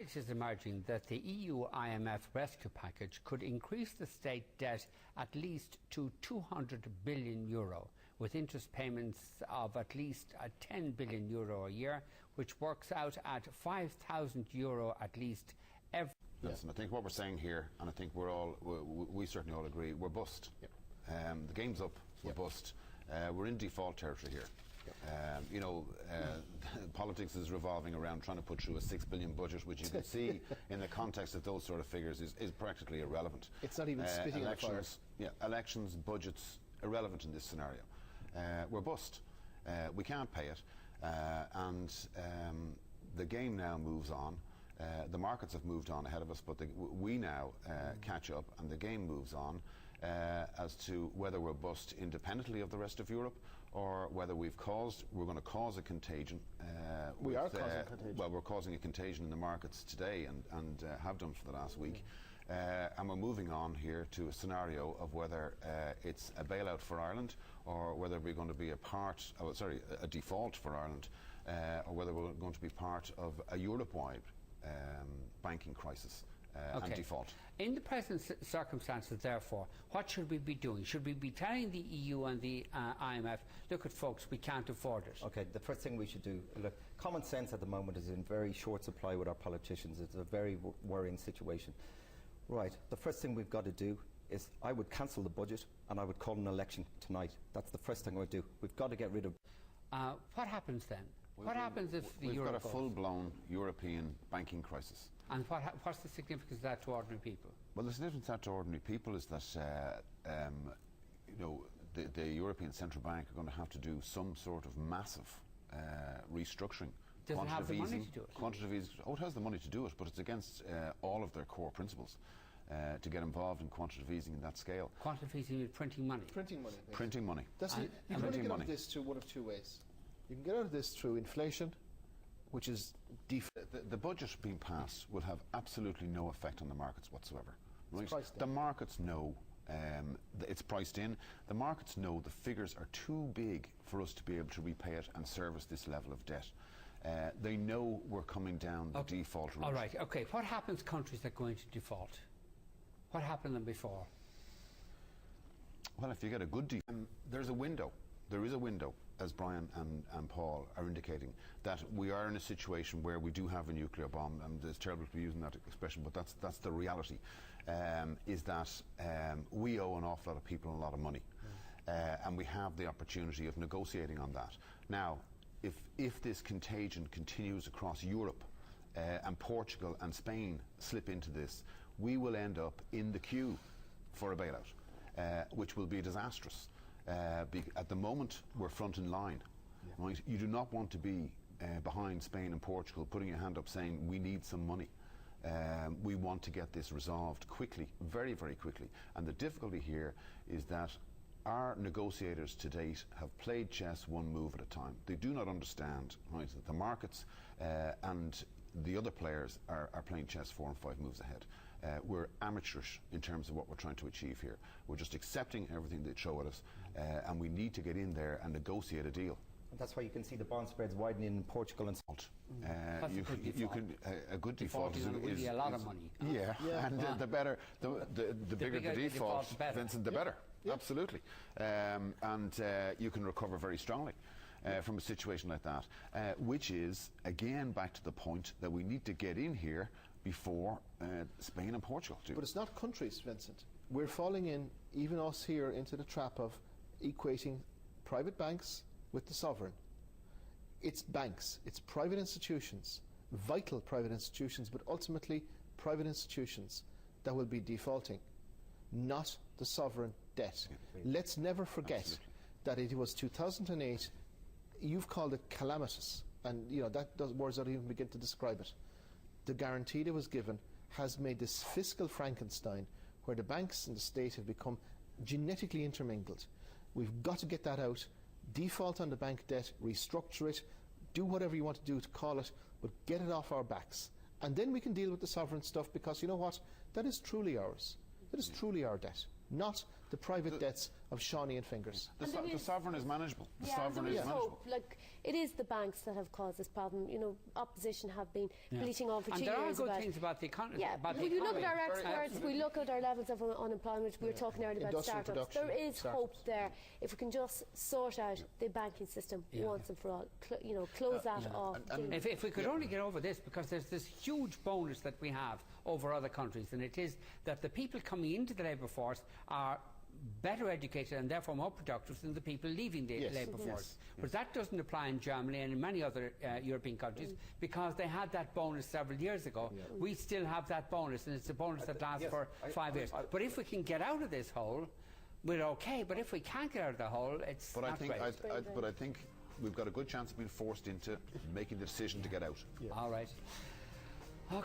It is emerging that the EU IMF Rescue Package could increase the state debt at least to €200 billion, with interest payments of at least €10 billion a year, which works out at €5,000 at least every. Listen, I think what we're saying here, and I think we certainly all agree, we're bust. Yep. The game's up, we're bust. We're in default territory here. Politics is revolving around trying to put through a $6 billion budget, which you can see in the context of those sort of figures is practically irrelevant. It's not even spitting on fire. Elections, budgets, irrelevant in this scenario. We're bust. We can't pay it, and the game now moves on. The markets have moved on ahead of us, but we now catch up, and the game moves on as to whether we're bust independently of the rest of Europe, or whether we're going to cause a contagion. We are causing a contagion. Well, we're causing a contagion in the markets today, and have done for the last week. And we're moving on here to a scenario of whether it's a bailout for Ireland, or whether we're going to be a default for Ireland, or whether we're going to be part of a Europe-wide banking crisis and default. In the present circumstances, therefore, what should we be doing? Should we be telling the EU and the IMF, look at folks, we can't afford it? Okay, the first thing we should do, look, common sense at the moment is in very short supply with our politicians. It's a very worrying situation. Right, the first thing we've got to do is I would cancel the budget and I would call an election tonight. That's the first thing I would do. We've got to get rid of. What happens then? What happens if the We've euro got a full-blown European banking crisis. And what's the significance of that to ordinary people? Well, the significance of that to ordinary people is that the European Central Bank are going to have to do some sort of massive restructuring. Does it have the money to do it? Quantitative easing. Oh, it has the money to do it, but it's against all of their core principles to get involved in quantitative easing in that scale. Quantitative easing is printing money. Printing money. Basically. Printing money. You can only get out of this through one of two ways. You can get out of this through inflation, which is the budget being passed will have absolutely no effect on the markets whatsoever. Right? The markets know it's priced in. The markets know the figures are too big for us to be able to repay it and service this level of debt. They know we're coming down the default route. All right, okay. What happens to countries that go into default? What happened to them before? Well, if you get a good default, there's a window. There is a window, as Brian and Paul are indicating, that we are in a situation where we do have a nuclear bomb, and it's terrible to be using that expression, but that's the reality, is that we owe an awful lot of people a lot of money, and we have the opportunity of negotiating on that. Now, if this contagion continues across Europe, and Portugal and Spain slip into this, we will end up in the queue for a bailout, which will be disastrous. At the moment, we're front in line. Right? You do not want to be behind Spain and Portugal putting your hand up saying we need some money. We want to get this resolved quickly, very, very quickly. And the difficulty here is that our negotiators to date have played chess one move at a time. They do not understand, right, that the markets and the other players are playing chess 4 and 5 moves ahead. We're amateurish in terms of what we're trying to achieve here. We're just accepting everything they throw at us, and we need to get in there and negotiate a deal. And that's why you can see the bond spreads widening in Portugal and a good default is really a lot of money. And the better, the bigger the default, Vincent, the better. Absolutely, and you can recover very strongly from a situation like that, which is again back to the point that we need to get in here before Spain and Portugal do. But it's not countries, Vincent. We're falling in, even us here, into the trap of equating private banks with the sovereign. It's banks, it's private institutions, vital private institutions, but ultimately private institutions that will be defaulting, not the sovereign debt. Let's never forget that it was 2008. You've called it calamitous, and words don't even begin to describe it. The guarantee that was given has made this fiscal Frankenstein where the banks and the state have become genetically intermingled. We've got to get that out. Default on the bank debt, restructure it, do whatever you want to do to call it, but get it off our backs. And then we can deal with the sovereign stuff, because you know what? That is truly ours. That is truly our debt, not the private debts of Shawnee and Fingers. The sovereign is manageable. The Yeah, sovereign and is there is manageable. hope. Like, it is the banks that have caused this problem. You know, opposition have been bleating on for 2 years. And there are good about things about the economy. Yeah, we look at our experts, we look at our levels of unemployment. We were talking earlier about Industrial startups. production, There is hope there if we can just sort out the banking system once and for all. Close that off. If we could only get over this, because there's this huge bonus that we have over other countries, and it is that the people coming into the labour force are better educated and therefore more productive than the people leaving the labour force. But that doesn't apply in Germany and in many other European countries because they had that bonus several years ago. We still have that bonus, and it's a bonus that lasts for 5 years. But if we can get out of this hole, we're okay. But if we can't get out of the hole, it's But not I think, great. but I think we've got a good chance of being forced into making the decision to get out. All right.